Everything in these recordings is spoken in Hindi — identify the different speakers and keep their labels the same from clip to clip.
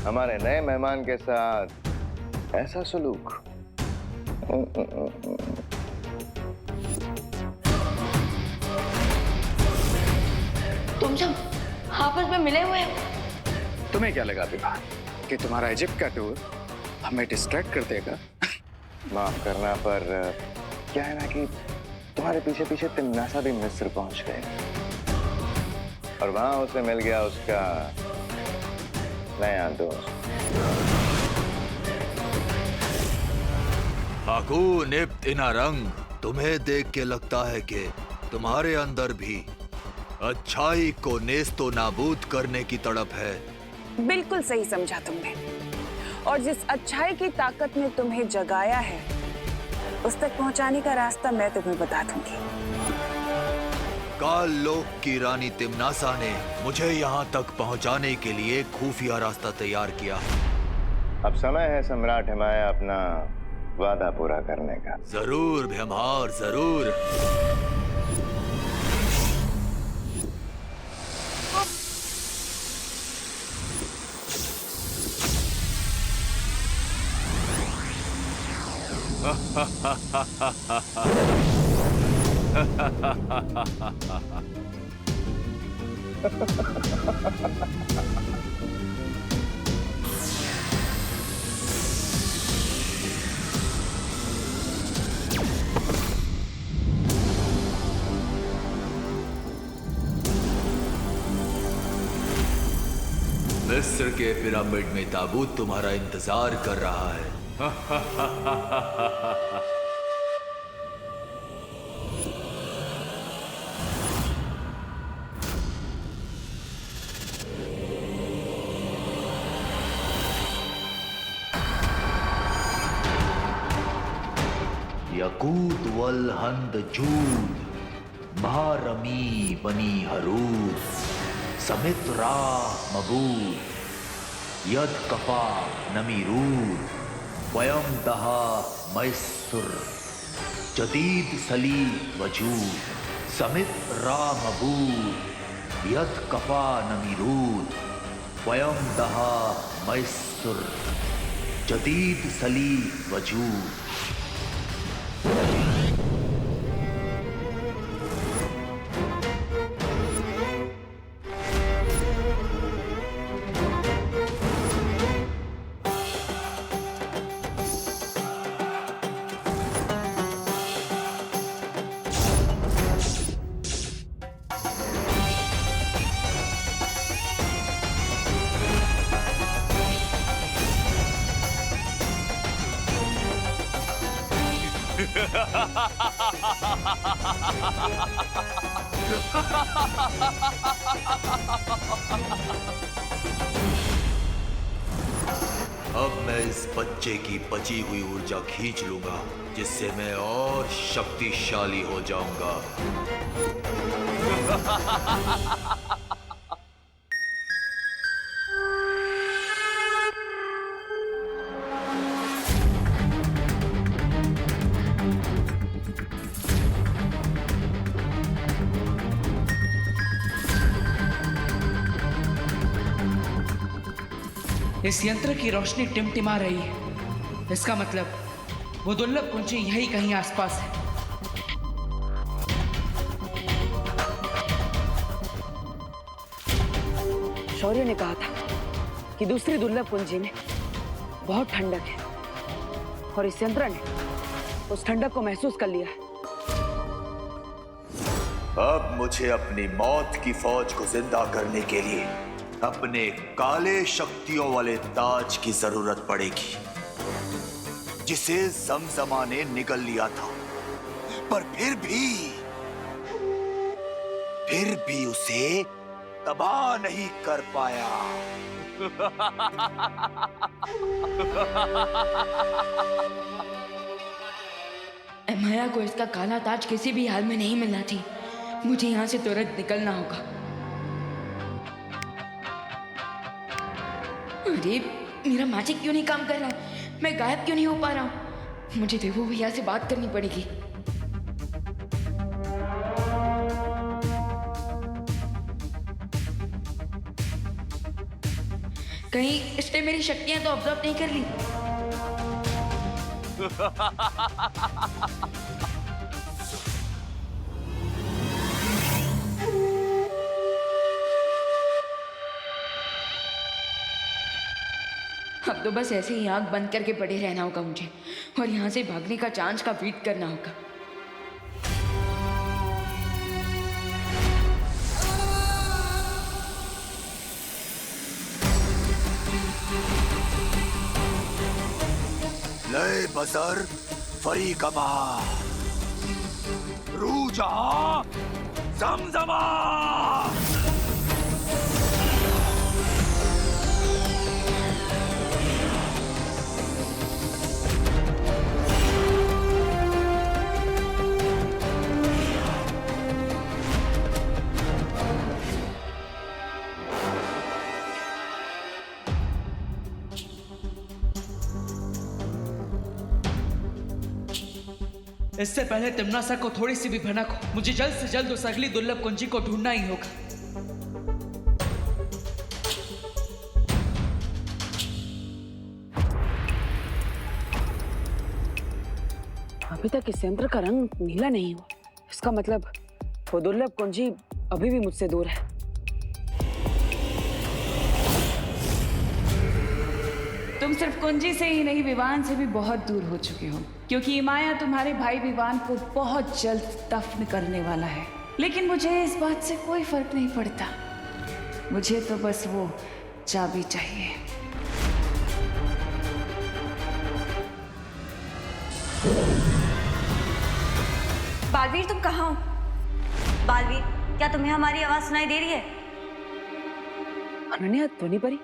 Speaker 1: हमारे नए मेहमान के साथ ऐसा सलूक।
Speaker 2: तुम सब आपस में मिले हुए हो?
Speaker 3: तुम्हें क्या लगा विभा कि तुम्हारा इजिप्ट का टूर हमें डिस्ट्रैक्ट कर देगा?
Speaker 1: माफ करना, पर क्या है ना कि तुम्हारे पीछे पीछे तिम्नासा भी मिस्र पहुंच गए और वहां उसे मिल गया उसका नया दोस्त।
Speaker 4: हाकून इब्न इनारंग, तुम्हें देख के लगता है कि तुम्हारे अंदर भी अच्छाई को नेस्तो नाबूद करने की तड़प है।
Speaker 5: बिल्कुल सही समझा तुमने। और जिस अच्छाई की ताकत ने तुम्हें जगाया है उस तक पहुंचाने का रास्ता मैं तुम्हें बता दूंगी।
Speaker 4: काल लोक की रानी तिम्नासा ने मुझे यहाँ तक पहुँचाने के लिए खुफिया रास्ता तैयार किया।
Speaker 1: अब समय है सम्राट हिमाया अपना वादा पूरा करने का।
Speaker 4: जरूर भ्यमहार, जरूर। मिस्र के पिरामिड में ताबूत तुम्हारा इंतजार कर रहा है। यकूत वल हंद जूद, महारमी बनी हरूद, समित्रा मबूद, यद कफा नमीरूद, वयम दहा मैसुर, जदीद सली वजूद, समित्रा मबूद, यद कफा नमीरूद, वयम दहा मैसुर, जदीद सली वजूद। अब मैं इस बच्चे की बची हुई ऊर्जा खींच लूंगा, जिससे मैं और शक्तिशाली हो जाऊंगा।
Speaker 6: इस यंत्र की रोशनी टिमटिमा रही है। इसका मतलब वो दुर्लभ कुंजी यही कहीं आसपास है।
Speaker 5: शौर्य ने कहा था कि दूसरी दुर्लभ कुंजी में बहुत ठंडक है और इस यंत्र ने उस ठंडक को महसूस कर लिया है।
Speaker 4: अब मुझे अपनी मौत की फौज को जिंदा करने के लिए अपने काले शक्तियों वाले ताज की जरूरत पड़ेगी, जिसे जमजमा ने निगल लिया था, पर फिर भी उसे तबाह नहीं कर पाया।
Speaker 2: हिमाया को इसका काला ताज किसी भी हाल में नहीं मिलना थी। मुझे यहाँ से तुरंत निकलना होगा। अरे मेरा मैजिक क्यों नहीं काम कर रहा है? मैं गायब क्यों नहीं हो पा रहा हूँ? मुझे देवो भैया से बात करनी पड़ेगी। कहीं इसने मेरी शक्तियां तो ऑब्जर्व नहीं कर ली। अब तो बस ऐसे ही आंख बंद करके पड़े रहना होगा मुझे, और यहाँ से भागने का चांस का वेट करना होगा।
Speaker 4: लय बसर फरी कमा रू जहां जमजमा।
Speaker 6: इससे पहले तिम्नासा को थोड़ी सी भी भनक हो, मुझे जल्द से जल्द उस अगली दुर्लभ कुंजी को ढूंढना ही होगा।
Speaker 5: अभी तक इस यंत्र का रंग नीला नहीं हुआ, इसका मतलब वो दुर्लभ कुंजी अभी भी मुझसे दूर है।
Speaker 7: तुम सिर्फ कुंजी से ही नहीं, विवान से भी बहुत दूर हो चुके हो, क्योंकि माया तुम्हारे भाई विवान को बहुत जल्द दफन करने वाला है। लेकिन मुझे इस बात से कोई फर्क नहीं पड़ता, मुझे तो बस वो चाबी चाहिए।
Speaker 8: बालवीर, तुम कहाँ हो? बालवीर, क्या तुम्हें हमारी आवाज सुनाई दे रही है?
Speaker 5: अनन्या, ध्वनि परी,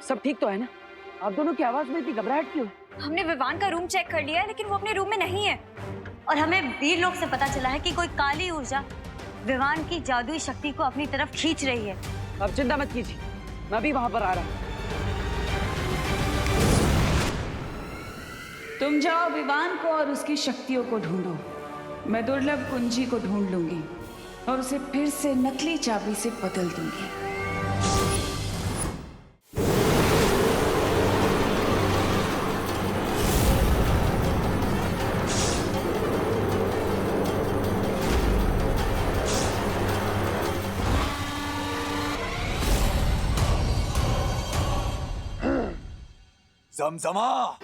Speaker 5: सब ठीक तो है ना? आप दोनों की आवाज में इतनी घबराहट क्यों?
Speaker 8: हमने विवान का रूम चेक कर लिया है, लेकिन वो अपने रूम में नहीं है। और हमें वीर लोग से पता चला है कि कोई काली ऊर्जा विवान की जादुई शक्ति को अपनी तरफ खींच रही है।
Speaker 5: अब चिंता मत कीजिए, मैं भी वहां पर आ रहा हूं।
Speaker 7: तुम जाओ विवान को और उसकी शक्तियों को ढूंढो, मैं दुर्लभ कुंजी को ढूंढ लूंगी और उसे फिर से नकली चाबी से बदल दूंगी।
Speaker 4: जमजमा,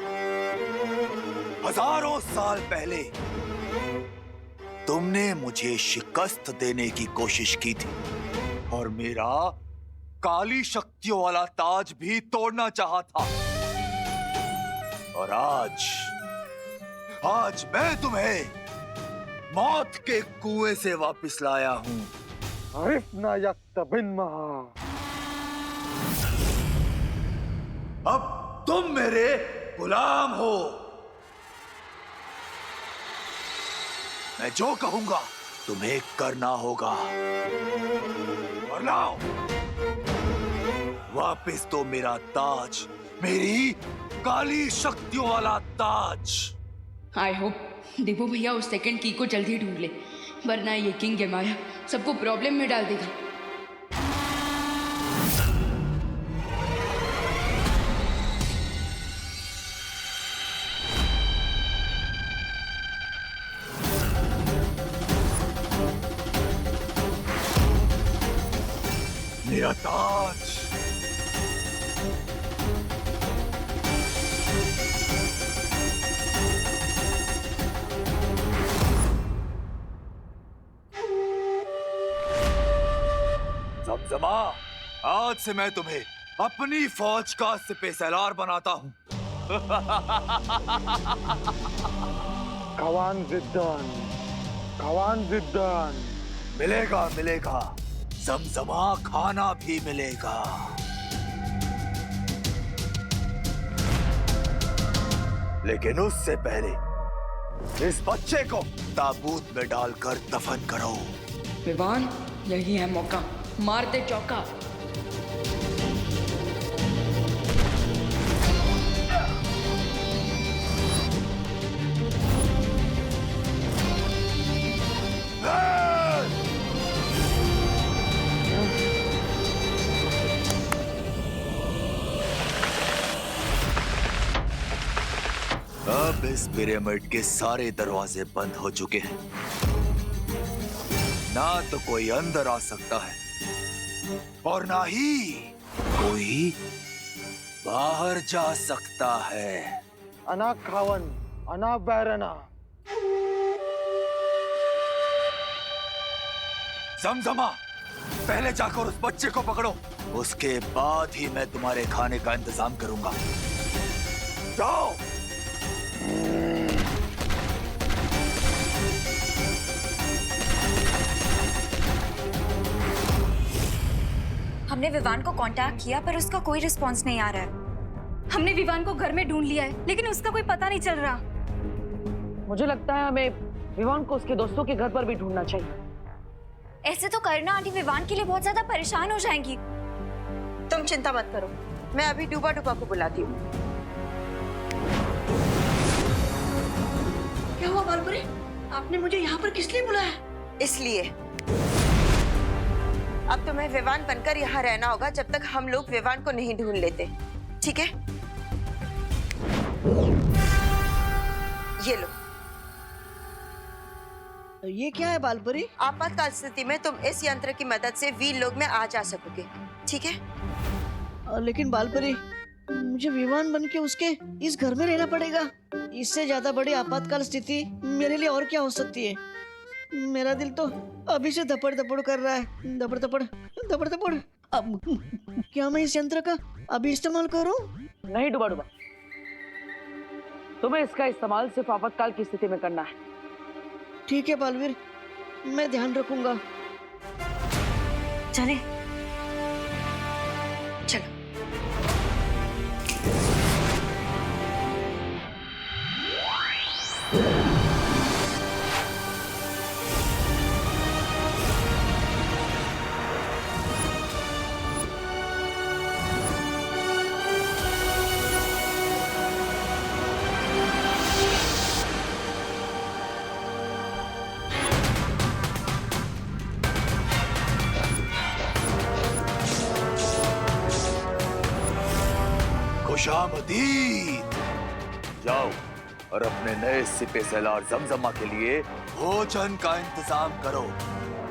Speaker 4: हजारों साल पहले तुमने मुझे शिकस्त देने की कोशिश की थी और मेरा काली शक्तियों वाला ताज भी तोड़ना चाहा था। और आज मैं तुम्हें मौत के कुएं से वापस लाया हूं। अब तुम मेरे गुलाम हो। मैं जो कहूंगा तुम्हें करना होगा। और लाओ वापस तो मेरा ताज, मेरी काली शक्तियों वाला ताज।
Speaker 2: आई होप देवो भैया उस सेकंड की को जल्दी ढूंढ ले, वरना ये किंग माया सबको प्रॉब्लम में डाल देगा।
Speaker 4: मेरा ताज, जमजमा, आज से मैं तुम्हें अपनी फौज का सिपह सलार बनाता हूं।
Speaker 9: कवान जिद्दान
Speaker 4: मिलेगा मिलेगा, जमजमा खाना भी मिलेगा। लेकिन उससे पहले इस बच्चे को ताबूत में डालकर दफन करो।
Speaker 2: विवान, यही है मौका, मार दे चौका।
Speaker 4: इस पिरामिड के सारे दरवाजे बंद हो चुके हैं। ना तो कोई अंदर आ सकता है और ना ही कोई बाहर जा सकता है।
Speaker 9: अना खावन, अना बैरना।
Speaker 4: जमजमा, पहले जाकर उस बच्चे को पकड़ो, उसके बाद ही मैं तुम्हारे खाने का इंतजाम करूंगा। जाओ।
Speaker 8: हमने विवान को कांटेक्ट किया पर उसका कोई रिस्पांस नहीं आ रहा है। हमने विवान को घर में ढूंढ लिया है लेकिन उसका कोई पता नहीं चल रहा।
Speaker 5: मुझे लगता है हमें विवान को उसके दोस्तों के घर पर भी ढूंढना चाहिए।
Speaker 8: ऐसे तो करना आंटी विवान के लिए बहुत ज्यादा परेशान हो जाएंगी।
Speaker 10: तुम चिंता मत करो, मैं अभी डूबा डूबा को बुलाती हूँ।
Speaker 11: क्या हुआ बालपुरी? आपने मुझे यहाँ पर किस लिए बुलाया?
Speaker 10: इसलिए अब तुम्हें विवान बनकर यहाँ रहना होगा जब तक हम लोग विवान को नहीं ढूंढ लेते, ठीक है? ये लो।
Speaker 11: ये क्या है बालपुरी?
Speaker 10: आपातकाल स्थिति में तुम इस यंत्र की मदद से वीर लोग में आ जा सकोगे, ठीक है?
Speaker 11: लेकिन बालपुरी, मुझे विवान बन के उसके इस घर में रहना पड़ेगा। इससे ज्यादा बड़ी आपातकाल स्थिति मेरे लिए और क्या हो सकती है? मेरा दिल तो अभी से धपड़ धपड़ कर रहा है, धपड़ धपड़ धपड़ धपड़। अब क्या मैं इस यंत्र का अभी इस्तेमाल करूं?
Speaker 5: नहीं डूबा डूबा, तुम्हें इसका इस्तेमाल सिर्फ आपातकाल की स्थिति में करना है।
Speaker 11: ठीक है बालवीर, मैं ध्यान रखूंगा।
Speaker 8: चले चलो।
Speaker 4: खुशामदीद। जाओ और अपने नए सिपे सलार जमजमा के लिए भोजन का इंतजाम करो।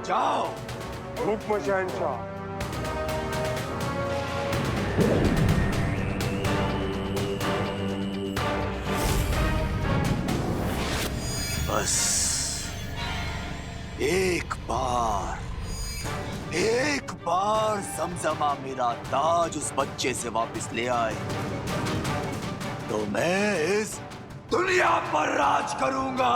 Speaker 4: जाओ।
Speaker 9: हुक्म शहंशाह।
Speaker 4: बस एक बार जमजमा मेरा ताज उस बच्चे से वापस ले आए तो मैं इस दुनिया पर राज करूंगा।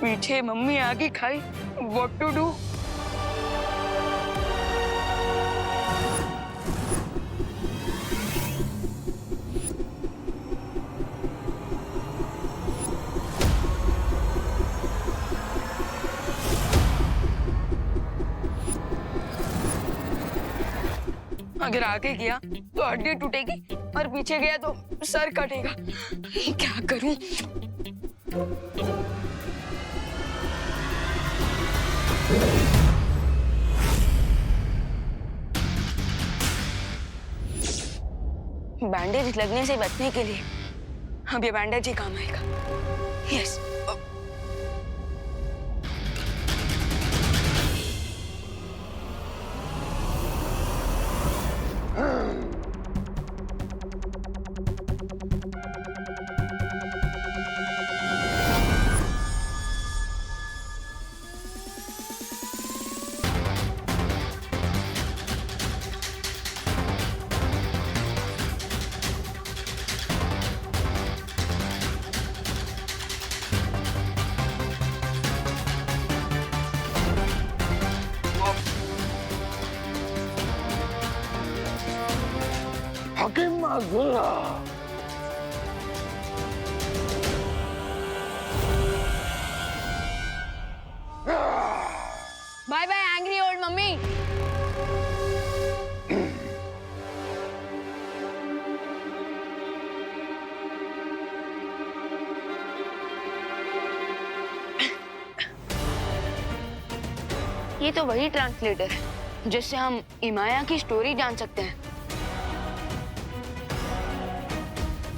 Speaker 2: पीछे मम्मी आगे खाई। What to do? अगर आगे गया तो हड्डी टूटेगी और पीछे गया तो सर कटेगा। क्या करूं? बैंडेज लगने से बचने के लिए अब ये बैंडेज ही काम आएगा। Yes.
Speaker 9: Hakim Abdullah.
Speaker 2: Bye bye angry old mummy. ये तो वही ट्रांसलेटर है जिससे हम इमाया की स्टोरी जान सकते हैं।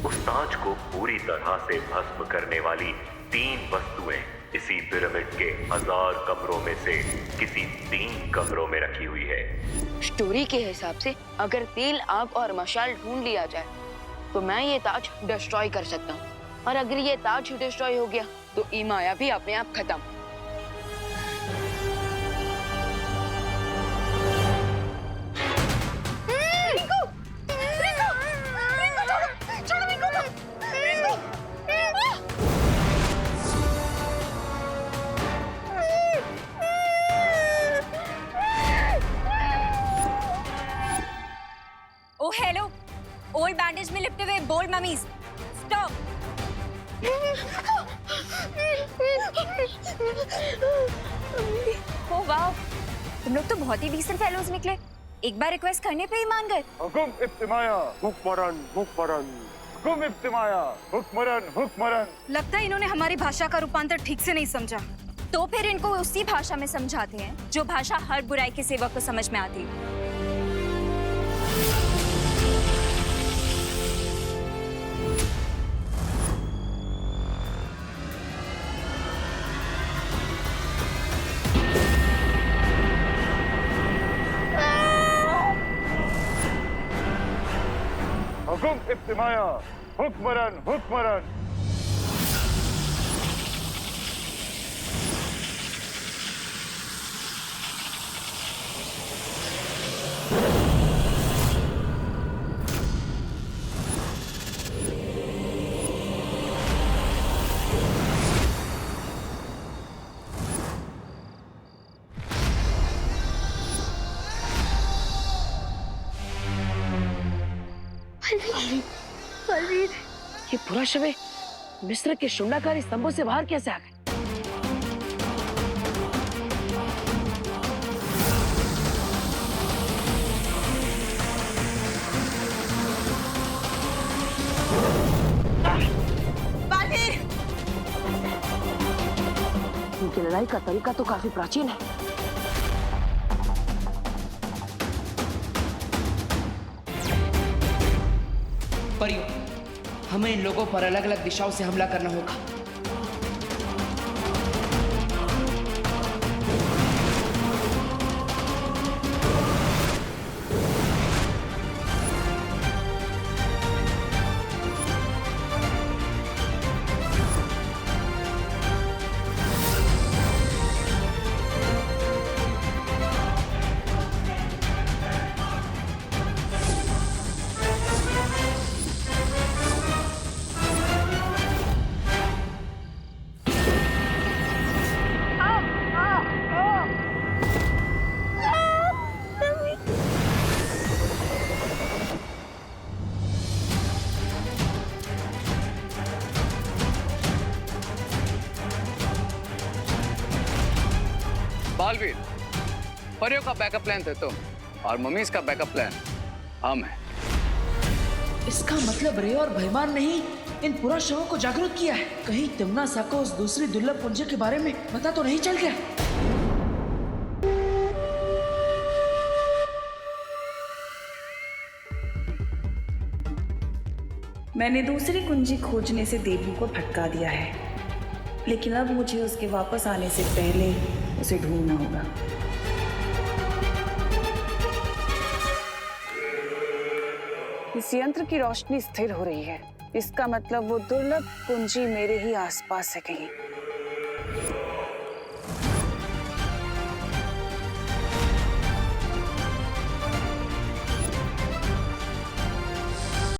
Speaker 12: उस ताज को पूरी तरह से भस्म करने वाली 3 वस्तुएं इसी पिरामिड के 1000 कमरों में से किसी 3 कमरों में रखी हुई है।
Speaker 2: स्टोरी के हिसाब से अगर तेल, आग और मशाल ढूंढ लिया जाए तो मैं ये ताज डिस्ट्रॉय कर सकता हूँ, और अगर ये ताज डिस्ट्रॉय हो गया तो इमाया भी अपने आप खत्म।
Speaker 8: ओ हेलो, ओल्ड बैंडेज में लिपटे हुए बोल्ड ममीज, स्टॉप। ओ वाह, तुम लोग तो बहुत ही डिसेंट फेलोज निकले। एक बार रिक्वेस्ट करने पे ही मान गए।
Speaker 9: हुकुम इब्तिमाया हुक्मरन हुक्मरन, हुकुम इब्तिमाया हुक्मरन हुक्मरन।
Speaker 8: लगता है इन्होंने हमारी भाषा का रूपांतर ठीक से नहीं समझा। तो फिर इनको उसी भाषा में समझाते हैं जो भाषा हर बुराई के सेवक को समझ में आती है।
Speaker 9: हुकुम इब्तिमाया हुक्मरन हुक्मरन।
Speaker 5: ये पूरा शबे मिस्र के शुंडाकारी स्तंभों से बाहर कैसे आ गए? इनकी लड़ाई का तरीका तो काफी प्राचीन है।
Speaker 6: परियों, हमें इन लोगों पर अलग अलग दिशाओं से हमला करना होगा।
Speaker 3: बालवीर, परियों का बैकअप प्लान थे तुम और मम्मीज का बैकअप प्लान हम हैं।
Speaker 6: इसका मतलब रे और भयमान ने ही इन पूरा शवों को जागरूक किया है। कहीं तिम्ना सा को उस दूसरी दुर्लभ पुंज के बारे में पता तो नहीं चल गया?
Speaker 7: मैंने दूसरी कुंजी खोजने से देवू को भटका दिया है, लेकिन अब मुझे उसके वापस आने से पहले उसे ढूंढना होगा। इस यंत्र की रोशनी स्थिर हो रही है, इसका मतलब वो दुर्लभ कुंजी मेरे ही आसपास है कहीं।